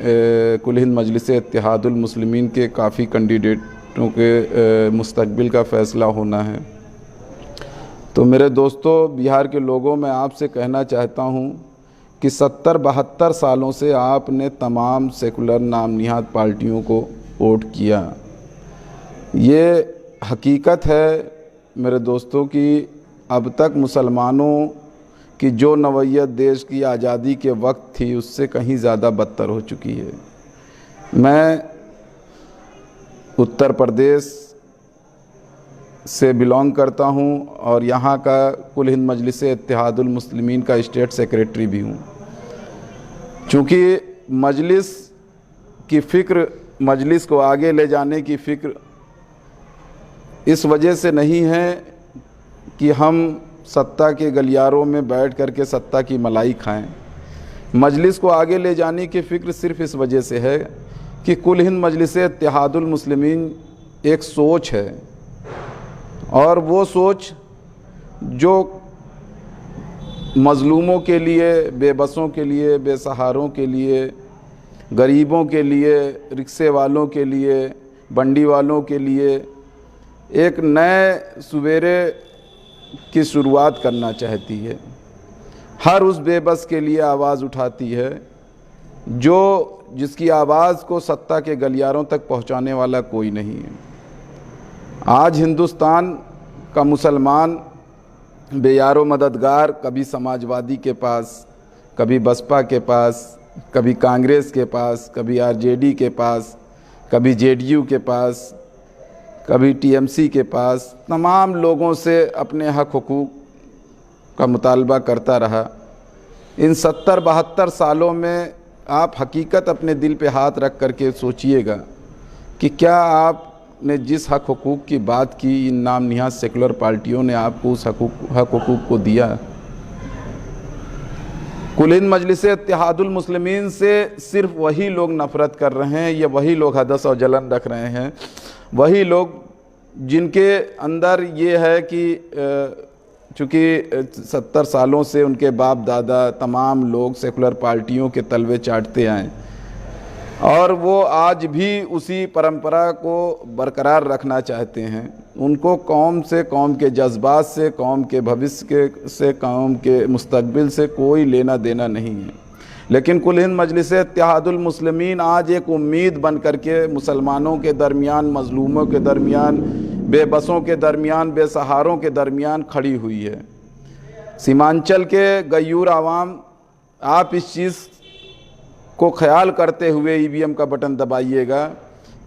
कुल हिंद मजलिस इत्तेहादुल मुस्लिमीन के काफ़ी कैंडिडेटों के मुस्तकबिल का फ़ैसला होना है। तो मेरे दोस्तों, बिहार के लोगों, मैं आपसे कहना चाहता हूँ कि 70-72 सालों से आपने तमाम सेकुलर नाम निहाद पार्टियों को वोट किया। ये हकीकत है मेरे दोस्तों कि अब तक मुसलमानों की जो नवैयत देश की आज़ादी के वक्त थी उससे कहीं ज़्यादा बदतर हो चुकी है। मैं उत्तर प्रदेश से बिलोंग करता हूं और यहाँ का कुल हिंद मजलिस इत्तेहादुल मुस्लिमीन का स्टेट सेक्रेटरी भी हूँ। चूँकि मजलिस की फ़िक्र, मजलिस को आगे ले जाने की फ़िक्र इस वजह से नहीं है कि हम सत्ता के गलियारों में बैठ कर के सत्ता की मलाई खाएं। मजलिस को आगे ले जाने की फ़िक्र सिर्फ़ इस वजह से है कि कुल हिंद मजलिस इत्तेहादुल मुस्लिमीन एक सोच है, और वो सोच जो मज़लूमों के लिए, बेबसों के लिए, बेसहारों के लिए, गरीबों के लिए, रिक्शे वालों के लिए, बंडी वालों के लिए एक नए सवेरे की शुरुआत करना चाहती है। हर उस बेबस के लिए आवाज़ उठाती है जिसकी आवाज़ को सत्ता के गलियारों तक पहुंचाने वाला कोई नहीं है। आज हिंदुस्तान का मुसलमान बेयारो मददगार कभी समाजवादी के पास, कभी बसपा के पास, कभी कांग्रेस के पास, कभी आरजेडी के पास, कभी जेडीयू के पास, कभी टीएमसी के पास, तमाम लोगों से अपने हक हुकूक का मुतालबा करता रहा। इन 70-72 सालों में आप हकीकत अपने दिल पे हाथ रख करके सोचिएगा कि क्या आपने जिस हक हुकूक की बात की, इन नाम निहाद सेकुलर पार्टियों ने आपको उस हक हुकूक को दिया? कुल हिंद मजलिस इत्तेहादुल मुस्लिमीन से सिर्फ वही लोग नफ़रत कर रहे हैं या वही लोग हदस और जलन रख रहे हैं, वही लोग जिनके अंदर ये है कि चूँकि 70 सालों से उनके बाप दादा तमाम लोग सेकुलर पार्टियों के तलवे चाटते आए और वो आज भी उसी परंपरा को बरकरार रखना चाहते हैं। उनको कौम से, कौम के जज्बात से, कौम के भविष्य से, कौम के मुस्तकबिल से कोई लेना देना नहीं है। लेकिन कुल हिंद मजलिस इत्तेहादुल मुस्लिमीन आज एक उम्मीद बन करके मुसलमानों के दरमियान, मज़लूमों के दरमियान, बेबसों के दरमियान, बेसहारों के दरमियान खड़ी हुई है। सीमांचल के गयूर आवाम, आप इस चीज़ को ख्याल करते हुए ईवीएम का बटन दबाइएगा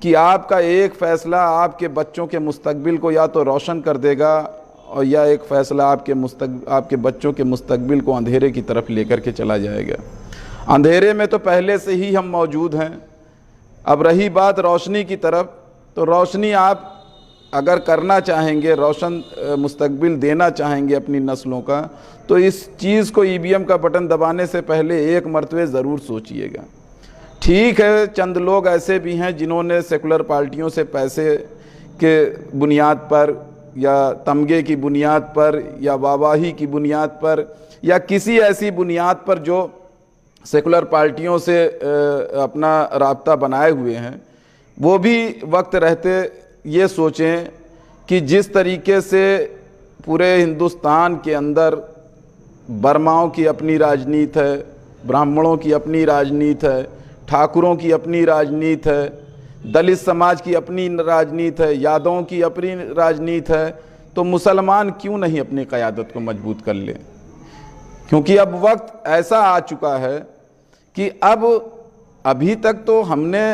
कि आपका एक फ़ैसला आपके बच्चों के मुस्तकबिल को या तो रोशन कर देगा और या एक फ़ैसला आपके बच्चों के मुस्तकबिल को अंधेरे की तरफ लेकर के चला जाएगा। अंधेरे में तो पहले से ही हम मौजूद हैं। अब रही बात रोशनी की तरफ, तो रोशनी आप अगर करना चाहेंगे, रोशन मुस्तकबिल देना चाहेंगे अपनी नस्लों का, तो इस चीज़ को ईवीएम का बटन दबाने से पहले एक मरतबे ज़रूर सोचिएगा। ठीक है, चंद लोग ऐसे भी हैं जिन्होंने सेकुलर पार्टियों से पैसे के बुनियाद पर या तमगे की बुनियाद पर या वाहवाही की बुनियाद पर या किसी ऐसी बुनियाद पर जो सेकुलर पार्टियों से अपना राब्ता बनाए हुए हैं, वो भी वक्त रहते ये सोचें कि जिस तरीके से पूरे हिंदुस्तान के अंदर बर्माओं की अपनी राजनीति है, ब्राह्मणों की अपनी राजनीति है, ठाकुरों की अपनी राजनीति है, दलित समाज की अपनी राजनीति है, यादवों की अपनी राजनीति है, तो मुसलमान क्यों नहीं अपनी क़यादत को मजबूत कर ले? क्योंकि अब वक्त ऐसा आ चुका है कि अब अभी तक तो हमने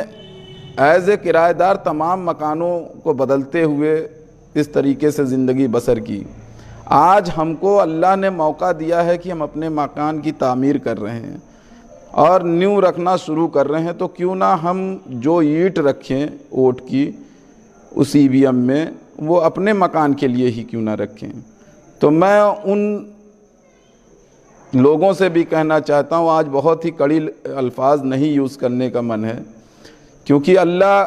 एज ए किराएदार तमाम मकानों को बदलते हुए इस तरीके से ज़िंदगी बसर की। आज हमको अल्लाह ने मौका दिया है कि हम अपने मकान की तामीर कर रहे हैं और न्यू रखना शुरू कर रहे हैं, तो क्यों ना हम जो ईंट रखें वोट की उस ईवीएम में, वो अपने मकान के लिए ही क्यों ना रखें। तो मैं उन लोगों से भी कहना चाहता हूँ, आज बहुत ही कड़ी अल्फाज नहीं यूज़ करने का मन है, क्योंकि अल्लाह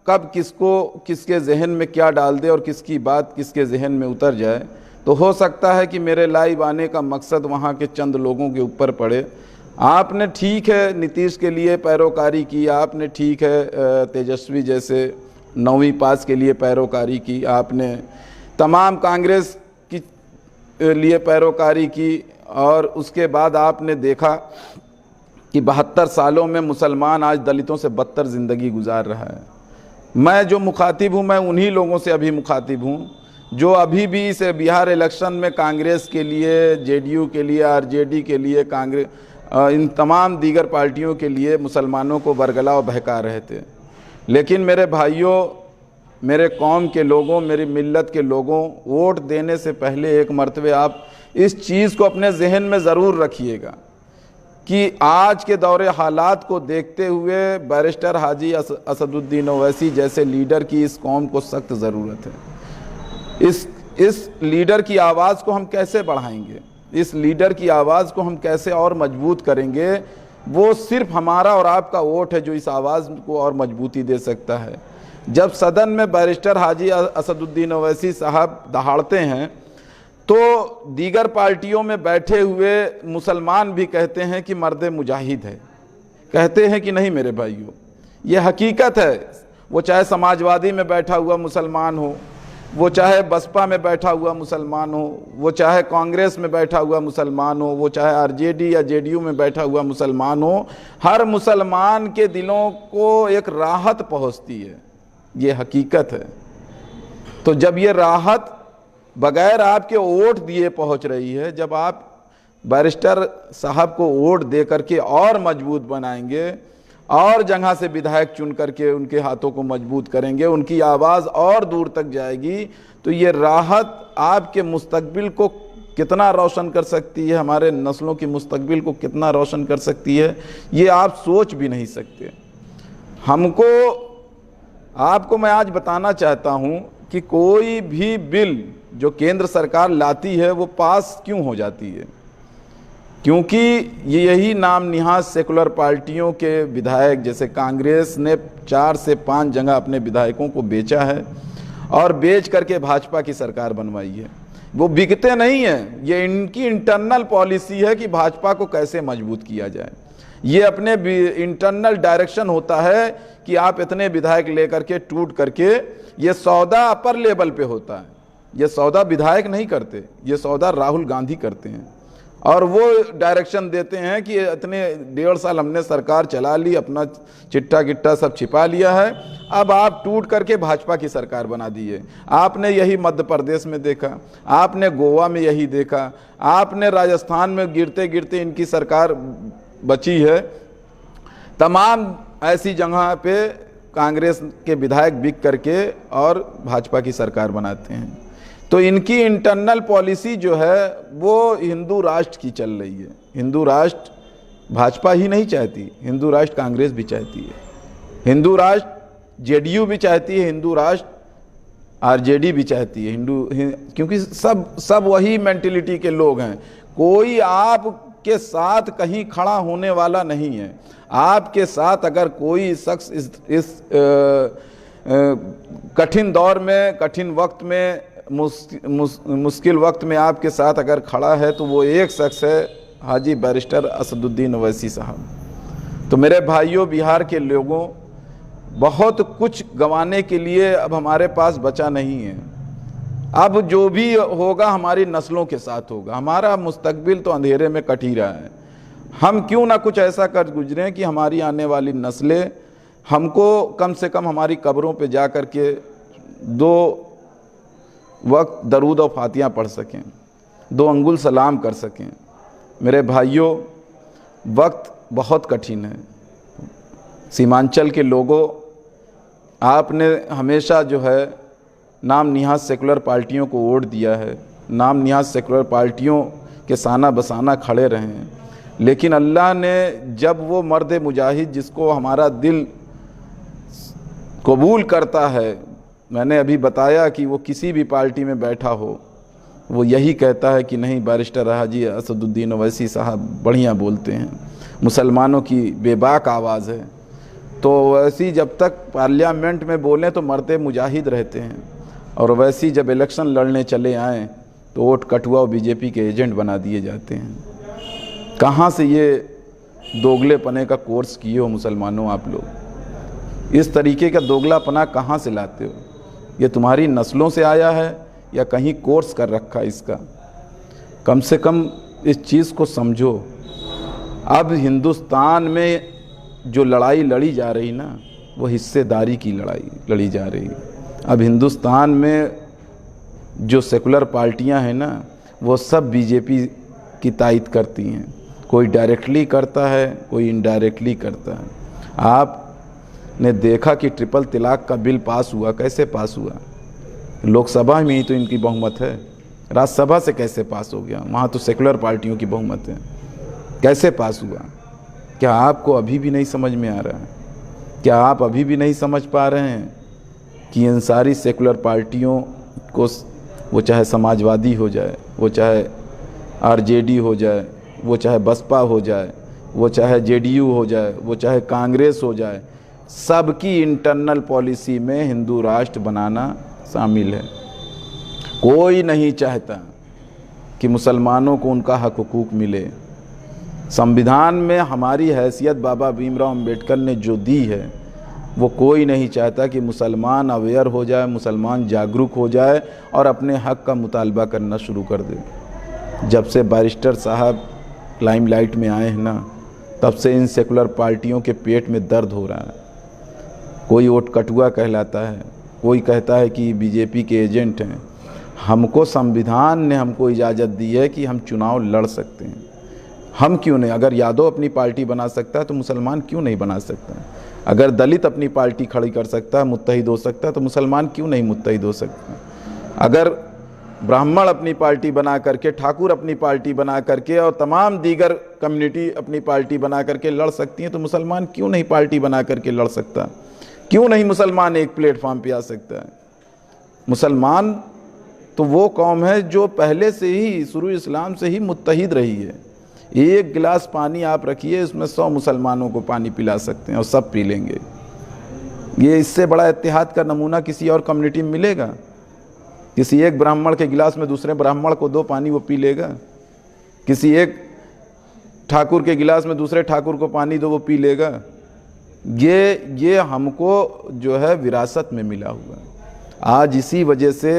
कब किसको किसके जहन में क्या डाल दे और किसकी बात किसके जहन में उतर जाए। तो हो सकता है कि मेरे लाइव आने का मकसद वहाँ के चंद लोगों के ऊपर पड़े आपने ठीक है नीतीश के लिए पैरोकारी की, आपने ठीक है तेजस्वी जैसे 9वीं पास के लिए पैरोकारी की, आपने तमाम कांग्रेस की लिए पैरोकारी की, और उसके बाद आपने देखा कि 72 सालों में मुसलमान आज दलितों से बदतर ज़िंदगी गुजार रहा है। मैं जो मुखातिब हूँ, मैं उन्हीं लोगों से अभी मुखातिब हूँ जो अभी भी इस बिहार इलेक्शन में कांग्रेस के लिए, जेडीयू के लिए, आरजेडी के लिए, कांग्रेस इन तमाम दीगर पार्टियों के लिए मुसलमानों को बरगला और बहका रहे थे। लेकिन मेरे भाइयों, मेरे कौम के लोगों, मेरी मिल्लत के लोगों, वोट देने से पहले एक मर्तबे आप इस चीज़ को अपने जहन में ज़रूर रखिएगा कि आज के दौरे हालात को देखते हुए बैरिस्टर हाजी असदुद्दीन ओवैसी जैसे लीडर की इस कौम को सख्त ज़रूरत है। इस लीडर की आवाज़ को हम कैसे बढ़ाएंगे, इस लीडर की आवाज़ को हम कैसे और मजबूत करेंगे, वो सिर्फ हमारा और आपका वोट है जो इस आवाज़ को और मजबूती दे सकता है। जब सदन में बैरिस्टर हाजी असदुद्दीन ओवैसी साहब दहाड़ते हैं तो दीगर पार्टियों में बैठे हुए मुसलमान भी कहते हैं कि मर्द मुजाहिद है, कहते हैं कि नहीं मेरे भाइयों, ये हकीकत है। वो चाहे समाजवादी में बैठा हुआ मुसलमान हो, वो चाहे बसपा में बैठा हुआ मुसलमान हो, वो चाहे कांग्रेस में बैठा हुआ मुसलमान हो, वो चाहे आरजेडी या जेडीयू में बैठा हुआ मुसलमान हो, हर मुसलमान के दिलों को एक राहत पहुंचती है, ये हकीकत है। तो जब ये राहत बगैर आपके वोट दिए पहुंच रही है, जब आप बैरिस्टर साहब को वोट दे करके और मजबूत बनाएंगे और जगह से विधायक चुन करके उनके हाथों को मजबूत करेंगे, उनकी आवाज़ और दूर तक जाएगी, तो ये राहत आपके मुस्तकबिल को कितना रोशन कर सकती है, हमारे नस्लों की मुस्तकबिल को कितना रोशन कर सकती है, ये आप सोच भी नहीं सकते। आपको मैं आज बताना चाहता हूँ कि कोई भी बिल जो केंद्र सरकार लाती है वो पास क्यों हो जाती है, क्योंकि यही नाम निहाज सेकुलर पार्टियों के विधायक, जैसे कांग्रेस ने 4 से 5 जगह अपने विधायकों को बेचा है और बेच करके भाजपा की सरकार बनवाई है। वो बिकते नहीं हैं, ये इनकी इंटरनल पॉलिसी है कि भाजपा को कैसे मजबूत किया जाए। ये अपने इंटरनल डायरेक्शन होता है कि आप इतने विधायक लेकर के टूट करके, ये सौदा अपर लेवल पे होता है, ये सौदा विधायक नहीं करते, ये सौदा राहुल गांधी करते हैं और वो डायरेक्शन देते हैं कि इतने 1.5 साल हमने सरकार चला ली, अपना चिट्टा गिट्टा सब छिपा लिया है, अब आप टूट करके भाजपा की सरकार बना दी है। आपने यही मध्य प्रदेश में देखा, आपने गोवा में यही देखा, आपने राजस्थान में गिरते गिरते इनकी सरकार बची है। तमाम ऐसी जगह पे कांग्रेस के विधायक बिक करके और भाजपा की सरकार बनाते हैं। तो इनकी इंटरनल पॉलिसी जो है वो हिंदू राष्ट्र की चल रही है। हिंदू राष्ट्र भाजपा ही नहीं चाहती, हिंदू राष्ट्र कांग्रेस भी चाहती है, हिंदू राष्ट्र जेडीयू भी चाहती है, हिंदू राष्ट्र आरजेडी भी चाहती है, क्योंकि सब वही मेंटेलिटी के लोग हैं। कोई आपके साथ कहीं खड़ा होने वाला नहीं है। आपके साथ अगर कोई शख्स इस कठिन दौर में, कठिन वक्त में, मुश्किल वक्त में आपके साथ अगर खड़ा है तो वो एक शख्स है हाजी बैरिस्टर असदुद्दीन ओवैसी साहब। तो मेरे भाइयों, बिहार के लोगों, बहुत कुछ गंवाने के लिए अब हमारे पास बचा नहीं है। अब जो भी होगा हमारी नस्लों के साथ होगा। हमारा मुस्तकबिल तो अंधेरे में कट ही रहा है। हम क्यों ना कुछ ऐसा कर गुजरें कि हमारी आने वाली नस्लें हमको कम से कम हमारी कब्रों पे जा कर के 2 वक्त दरूद और फातिहा पढ़ सकें, 2 अंगुल सलाम कर सकें। मेरे भाइयों, वक्त बहुत कठिन है। सीमांचल के लोगों, आपने हमेशा जो है नाम निहाज सेकुलर पार्टियों को वोट दिया है, नाम निहाज सेकुलर पार्टियों के साना बसाना खड़े रहे हैं। लेकिन अल्लाह ने जब वो मर्द मुजाहिद जिसको हमारा दिल कबूल करता है, मैंने अभी बताया कि वो किसी भी पार्टी में बैठा हो, वो यही कहता है कि नहीं, बैरिस्टर हाजी असदुद्दीन ओवैसी साहब बढ़िया बोलते हैं, मुसलमानों की बेबाक आवाज़ है। तो वैसी जब तक पार्लियामेंट में बोलें तो मर्द मुजाहिद रहते हैं, और वैसी जब इलेक्शन लड़ने चले आएँ तो वोट कटुआ और बीजेपी के एजेंट बना दिए जाते हैं। कहाँ से ये दोगलेपने का कोर्स किए हो मुसलमानों आप लोग। इस तरीके का दोगलापना कहाँ से लाते हो? ये तुम्हारी नस्लों से आया है या कहीं कोर्स कर रखा है इसका? कम से कम इस चीज़ को समझो। अब हिंदुस्तान में जो लड़ाई लड़ी जा रही ना, वो हिस्सेदारी की लड़ाई लड़ी जा रही। अब हिंदुस्तान में जो सेकुलर पार्टियां हैं ना, वो सब बीजेपी की तायद करती हैं। कोई डायरेक्टली करता है, कोई इनडायरेक्टली करता है। आपने देखा कि ट्रिपल तलाक का बिल पास हुआ, कैसे पास हुआ? लोकसभा में ही तो इनकी बहुमत है, राज्यसभा से कैसे पास हो गया? वहाँ तो सेकुलर पार्टियों की बहुमत है, कैसे पास हुआ? क्या आपको अभी भी नहीं समझ में आ रहा है? क्या आप अभी भी नहीं समझ पा रहे हैं कि इन सारी सेकुलर पार्टियों को, वो चाहे समाजवादी हो जाए, वो चाहे आरजेडी हो जाए, वो चाहे बसपा हो जाए, वो चाहे जेडीयू हो जाए, वो चाहे कांग्रेस हो जाए, सबकी इंटरनल पॉलिसी में हिंदू राष्ट्र बनाना शामिल है। कोई नहीं चाहता कि मुसलमानों को उनका हक हुकूक मिले। संविधान में हमारी हैसियत बाबा भीमराव अंबेडकर ने जो दी है, वो कोई नहीं चाहता कि मुसलमान अवेयर हो जाए, मुसलमान जागरूक हो जाए और अपने हक का मुतालबा करना शुरू कर दे। जब से बैरिस्टर साहब लाइमलाइट में आए हैं ना, तब से इन सेकुलर पार्टियों के पेट में दर्द हो रहा है। कोई वोट कटुआ कहलाता है, कोई कहता है कि बीजेपी के एजेंट हैं। हमको संविधान ने हमको इजाज़त दी है कि हम चुनाव लड़ सकते हैं। हम क्यों नहीं? अगर यादव अपनी पार्टी बना सकता है तो मुसलमान क्यों नहीं बना सकता? अगर दलित अपनी पार्टी खड़ी कर सकता है, मुत्तहिद हो सकता है, तो मुसलमान क्यों नहीं मुत्तहिद हो सकता? अगर ब्राह्मण अपनी पार्टी बना करके, ठाकुर अपनी पार्टी बना करके और तमाम दीगर कम्युनिटी अपनी पार्टी बना करके लड़ सकती हैं, तो मुसलमान क्यों नहीं पार्टी बना करके लड़ सकता? क्यों नहीं मुसलमान एक प्लेटफॉर्म पे आ सकता है? मुसलमान तो वो कौम है जो पहले से ही, शुरू इस्लाम से ही मुत्तहिद रही है। एक गिलास पानी आप रखिए, इसमें 100 मुसलमानों को पानी पिला सकते हैं और सब पी लेंगे। ये इससे बड़ा इत्तेहाद का नमूना किसी और कम्युनिटी में मिलेगा? किसी एक ब्राह्मण के गिलास में दूसरे ब्राह्मण को दो पानी, वो पी लेगा? किसी एक ठाकुर के गिलास में दूसरे ठाकुर को पानी दो, वो पी लेगा? ये हमको जो है विरासत में मिला हुआ है। आज इसी वजह से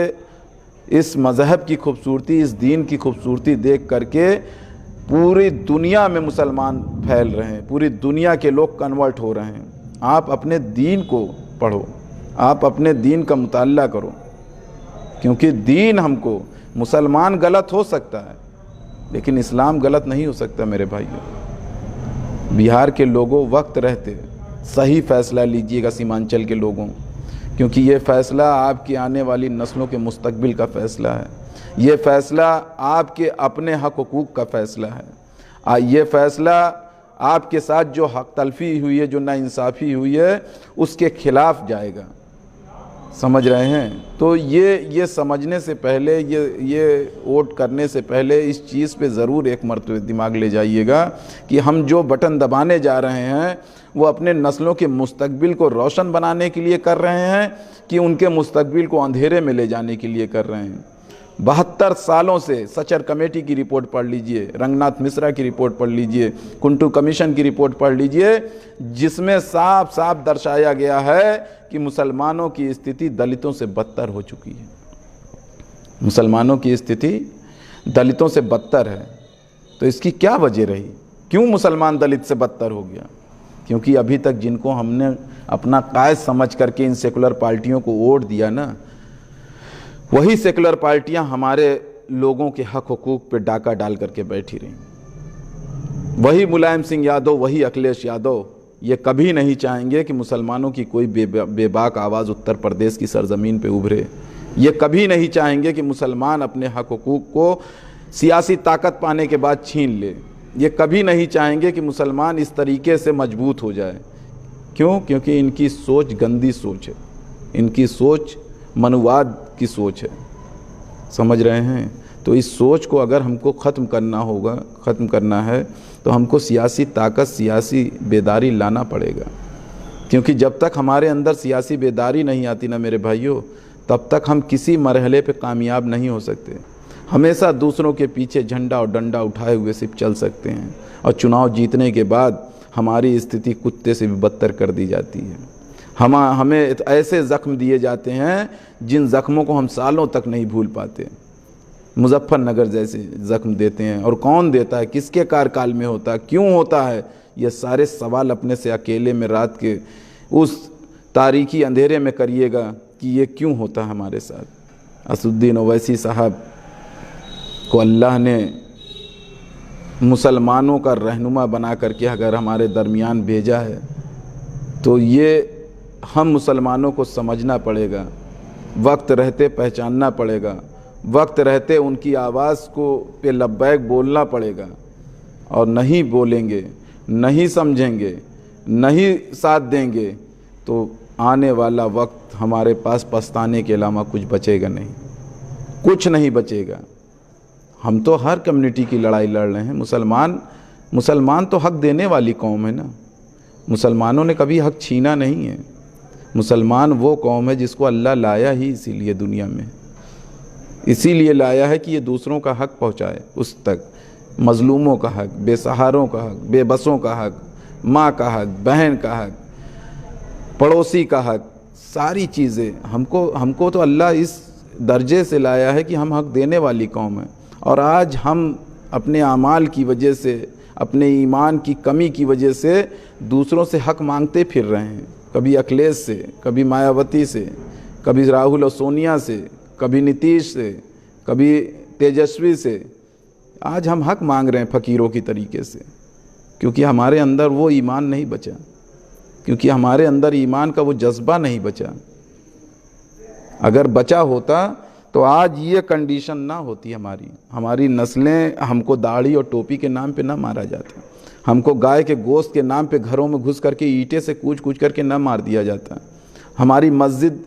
इस मज़हब की खूबसूरती, इस दीन की खूबसूरती देख करके पूरी दुनिया में मुसलमान फैल रहे हैं, पूरी दुनिया के लोग कन्वर्ट हो रहे हैं। आप अपने दीन को पढ़ो, आप अपने दीन का मुताल्ला करो, क्योंकि दीन हमको, मुसलमान गलत हो सकता है लेकिन इस्लाम गलत नहीं हो सकता मेरे भाइयों। बिहार के लोगों, वक्त रहते सही फ़ैसला लीजिएगा सीमांचल के लोगों, क्योंकि ये फ़ैसला आपकी आने वाली नस्लों के मुस्तकबिल का फ़ैसला है। ये फ़ैसला आपके अपने हक हुकूक का फ़ैसला है। ये फ़ैसला आपके साथ जो हक तलफ़ी हुई है, जो नाइंसाफ़ी हुई है, उसके ख़िलाफ़ जाएगा। समझ रहे हैं? तो ये समझने से पहले, ये वोट करने से पहले इस चीज़ पे ज़रूर एक मरतबा दिमाग ले जाइएगा कि हम जो बटन दबाने जा रहे हैं वो अपने नस्लों के मुस्तकबिल को रोशन बनाने के लिए कर रहे हैं कि उनके मुस्तकबिल को अंधेरे में ले जाने के लिए कर रहे हैं। 72 सालों से सचर कमेटी की रिपोर्ट पढ़ लीजिए, रंगनाथ मिश्रा की रिपोर्ट पढ़ लीजिए, कुंटू कमीशन की रिपोर्ट पढ़ लीजिए, जिसमें साफ साफ दर्शाया गया है कि मुसलमानों की स्थिति दलितों से बदतर हो चुकी है। मुसलमानों की स्थिति दलितों से बदतर है। तो इसकी क्या वजह रही? क्यों मुसलमान दलित से बदतर हो गया? क्योंकि अभी तक जिनको हमने अपना कायद समझ करके इन सेकुलर पार्टियों को वोट दिया ना, वही सेकुलर पार्टियां हमारे लोगों के हक हुकूक पे डाका डाल करके बैठी रहीं। वही मुलायम सिंह यादव, वही अखिलेश यादव ये कभी नहीं चाहेंगे कि मुसलमानों की कोई बेबाक आवाज़ उत्तर प्रदेश की सरजमीन पे उभरे। ये कभी नहीं चाहेंगे कि मुसलमान अपने हक हुकूक को सियासी ताकत पाने के बाद छीन ले। ये कभी नहीं चाहेंगे कि मुसलमान इस तरीके से मजबूत हो जाए। क्यों? क्योंकि इनकी सोच गंदी सोच है, इनकी सोच मनुवाद की सोच है। समझ रहे हैं? तो इस सोच को अगर हमको ख़त्म करना है तो हमको सियासी ताकत, सियासी बेदारी लाना पड़ेगा। क्योंकि जब तक हमारे अंदर सियासी बेदारी नहीं आती ना मेरे भाइयों, तब तक हम किसी मरहले पे कामयाब नहीं हो सकते। हमेशा दूसरों के पीछे झंडा और डंडा उठाए हुए सिर्फ चल सकते हैं, और चुनाव जीतने के बाद हमारी स्थिति कुत्ते से भी बदतर कर दी जाती है। हमें ऐसे ज़ख्म दिए जाते हैं जिन ज़ख्मों को हम सालों तक नहीं भूल पाते। मुजफ्फरनगर जैसे ज़ख्म देते हैं, और कौन देता है, किसके कार्यकाल में होता है, क्यों होता है, ये सारे सवाल अपने से अकेले में रात के उस तारीकी अंधेरे में करिएगा कि ये क्यों होता है हमारे साथ। असदुद्दीन ओवैसी साहब को अल्लाह ने मुसलमानों का रहनुमा बना करके अगर हमारे दरमियान भेजा है, तो ये हम मुसलमानों को समझना पड़ेगा, वक्त रहते पहचानना पड़ेगा, वक्त रहते उनकी आवाज़ को पे लब्बैक बोलना पड़ेगा। और नहीं बोलेंगे, नहीं समझेंगे, नहीं साथ देंगे, तो आने वाला वक्त हमारे पास पछताने के अलावा कुछ बचेगा नहीं, कुछ नहीं बचेगा। हम तो हर कम्युनिटी की लड़ाई लड़ रहे हैं। मुसलमान तो हक देने वाली कौम है ना, मुसलमानों ने कभी हक छीना नहीं है। मुसलमान वो कौम है जिसको अल्लाह लाया ही इसीलिए दुनिया में, इसीलिए लाया है कि ये दूसरों का हक पहुँचाए उस तक, मज़लूमों का हक, बेसहारों का हक, बेबसों का हक, माँ का हक, बहन का हक, पड़ोसी का हक, सारी चीज़ें हमको तो अल्लाह इस दर्जे से लाया है कि हम हक देने वाली कौम है। और आज हम अपने आमाल की वजह से, अपने ईमान की कमी की वजह से दूसरों से हक मांगते फिर रहे हैं, कभी अखिलेश से, कभी मायावती से, कभी राहुल और सोनिया से, कभी नीतीश से, कभी तेजस्वी से। आज हम हक मांग रहे हैं फ़कीरों की तरीके से, क्योंकि हमारे अंदर वो ईमान नहीं बचा, क्योंकि हमारे अंदर ईमान का वो जज्बा नहीं बचा। अगर बचा होता तो आज ये कंडीशन ना होती हमारी नस्लें, हमको दाढ़ी और टोपी के नाम पे ना मारा जाता, हमको गाय के गोश्त के नाम पे घरों में घुस करके ईंटें से कूच करके ना मार दिया जाता, हमारी मस्जिद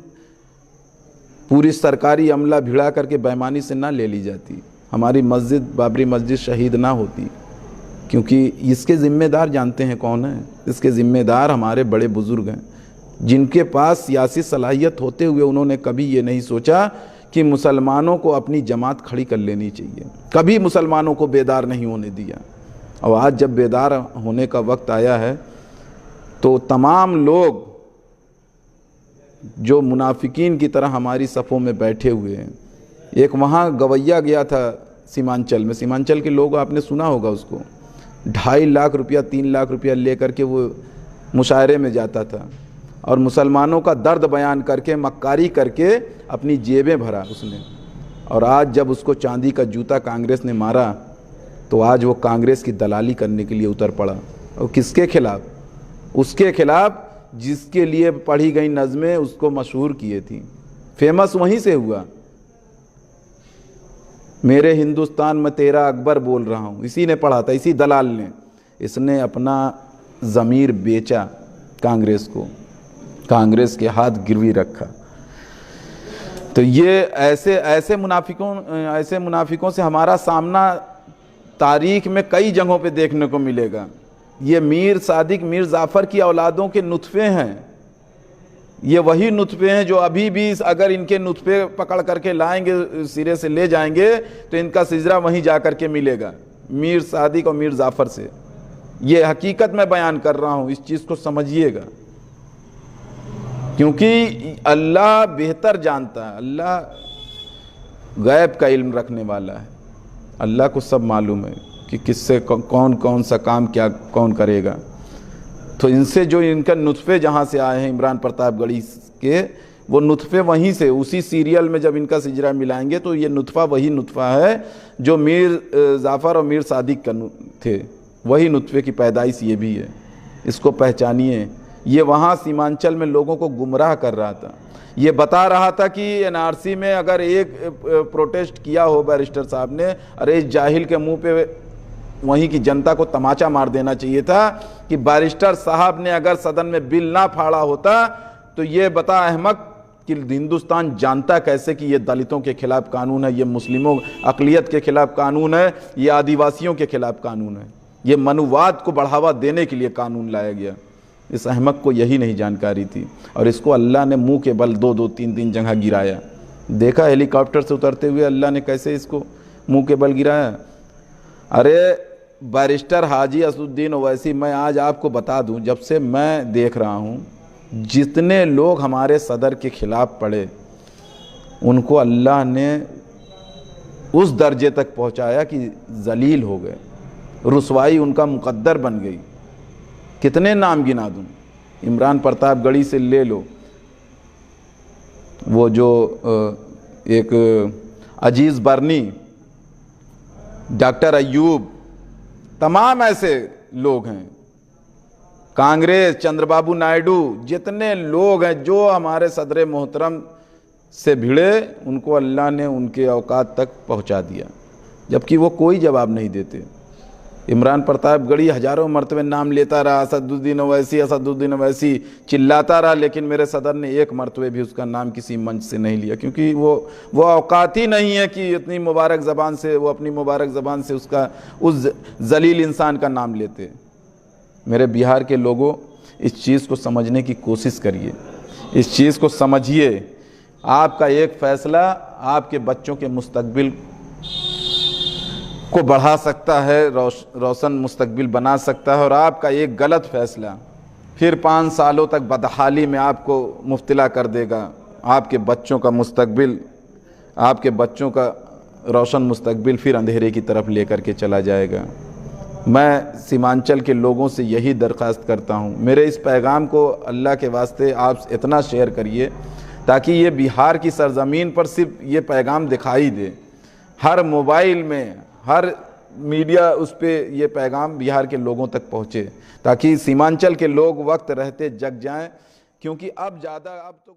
पूरी सरकारी अमला भिड़ा करके बेईमानी से ना ले ली जाती, हमारी मस्जिद बाबरी मस्जिद शहीद ना होती। क्योंकि इसके ज़िम्मेदार जानते हैं कौन है? इसके ज़िम्मेदार हमारे बड़े बुज़ुर्ग हैं, जिनके पास सियासी सलाहियत होते हुए उन्होंने कभी ये नहीं सोचा कि मुसलमानों को अपनी जमात खड़ी कर लेनी चाहिए, कभी मुसलमानों को बेदार नहीं होने दिया। और आज जब बेदार होने का वक्त आया है, तो तमाम लोग जो मुनाफिकीन की तरह हमारी सफ़ों में बैठे हुए हैं। एक वहाँ गवैया गया था सीमांचल में, सीमांचल के लोग आपने सुना होगा उसको, 2.5 लाख रुपया 3 लाख रुपया ले करके वो मुशायरे में जाता था, और मुसलमानों का दर्द बयान करके, मक्कारी करके अपनी जेबें भरा उसने। और आज जब उसको चांदी का जूता कांग्रेस ने मारा, तो आज वो कांग्रेस की दलाली करने के लिए उतर पड़ा। और किसके खिलाफ? उसके खिलाफ जिसके लिए पढ़ी गई नज़में उसको मशहूर किए थी, फेमस वहीं से हुआ। मेरे हिंदुस्तान में तेरा अकबर बोल रहा हूँ, इसी ने पढ़ा था, इसी दलाल ने। इसने अपना ज़मीर बेचा कांग्रेस को, कांग्रेस के हाथ गिरवी रखा। तो ये ऐसे मुनाफिकों से हमारा सामना तारीख में कई जगहों पे देखने को मिलेगा। ये मीर सादिक, मीर जाफ़र की औलादों के नुत्फ़े हैं, ये वही नुत्फ़े हैं जो अभी भी अगर इनके नुत्फ़े पकड़ करके लाएंगे, सिरे से ले जाएंगे, तो इनका सिजरा वहीं जा कर के मिलेगा, मीर सादिक और मीर जाफ़र से। ये हकीकत मैं बयान कर रहा हूँ, इस चीज़ को समझिएगा, क्योंकि अल्लाह बेहतर जानता है, अल्लाह गैब का इल्म रखने वाला है, अल्लाह को सब मालूम है कि किससे कौन सा काम क्या कौन करेगा। तो इनसे जो इनका नुत्फ़े जहाँ से आए हैं इमरान प्रतापगढ़ी के, वो नुत्फ़े वहीं से, उसी सीरियल में जब इनका सिजरा मिलाएंगे तो ये नुत्फ़ा वही नुत्फ़ा है जो मीर जाफ़र और मीर सादिक का थे, वही नुत्फ़े की पैदाइश ये भी है। इसको पहचानिए। ये वहाँ सीमांचल में लोगों को गुमराह कर रहा था, ये बता रहा था कि एनआरसी में अगर एक प्रोटेस्ट किया हो बैरिस्टर साहब ने, अरे इस जाहिल के मुंह पे वहीं की जनता को तमाचा मार देना चाहिए था कि बैरिस्टर साहब ने अगर सदन में बिल ना फाड़ा होता तो ये बता अहमक कि हिंदुस्तान जानता कैसे कि ये दलितों के खिलाफ कानून है, ये मुस्लिमों अक़लियत के खिलाफ कानून है, ये आदिवासियों के खिलाफ कानून है, ये मनुवाद को बढ़ावा देने के लिए कानून लाया गया। इस अहमक को यही नहीं जानकारी थी, और इसको अल्लाह ने मुंह के बल 2-2 3-3 जगह गिराया। देखा हेलीकॉप्टर से उतरते हुए अल्लाह ने कैसे इसको मुंह के बल गिराया। अरे बैरिस्टर हाजी असदुद्दीन ओवैसी, मैं आज आपको बता दूं, जब से मैं देख रहा हूं जितने लोग हमारे सदर के खिलाफ पड़े उनको अल्लाह ने उस दर्जे तक पहुंचाया कि जलील हो गए, रुसवाई उनका मुकद्दर बन गई। कितने नाम गिना दूं, इमरान प्रतापगढ़ी से ले लो, वो जो एक अजीज़ बरनी, डॉक्टर अयूब, तमाम ऐसे लोग हैं, कांग्रेस, चंद्रबाबू नायडू, जितने लोग हैं जो हमारे सदर मोहतरम से भिड़े उनको अल्लाह ने उनके औकात तक पहुंचा दिया, जबकि वो कोई जवाब नहीं देते। इमरान प्रतापगढ़ी हजारों मरतबे नाम लेता रहा, असदुद्दीन ओवैसी चिल्लाता रहा, लेकिन मेरे सदर ने एक मरतबे भी उसका नाम किसी मंच से नहीं लिया, क्योंकि वो औकात ही नहीं है कि इतनी मुबारक ज़बान से वो अपनी मुबारक ज़बान से उसका उस जलील इंसान का नाम लेते। मेरे बिहार के लोगों, इस चीज़ को समझने की कोशिश करिए, इस चीज़ को समझिए। आपका एक फ़ैसला आपके बच्चों के मुस्तकबिल को बढ़ा सकता है, रोशन मुस्तकबिल बना सकता है, और आपका एक गलत फ़ैसला फिर 5 सालों तक बदहाली में आपको मुब्तला कर देगा। आपके बच्चों का मुस्तकबिल, आपके बच्चों का रोशन मुस्तकबिल फिर अंधेरे की तरफ लेकर के चला जाएगा। मैं सीमांचल के लोगों से यही दरख्वास्त करता हूँ, मेरे इस पैगाम को अल्लाह के वास्ते आप इतना शेयर करिए ताकि ये बिहार की सरज़मीन पर सिर्फ ये पैगाम दिखाई दे, हर मोबाइल में, हर मीडिया उस पे ये पैगाम बिहार के लोगों तक पहुँचे, ताकि सीमांचल के लोग वक्त रहते जग जाएं, क्योंकि अब ज़्यादा अब तो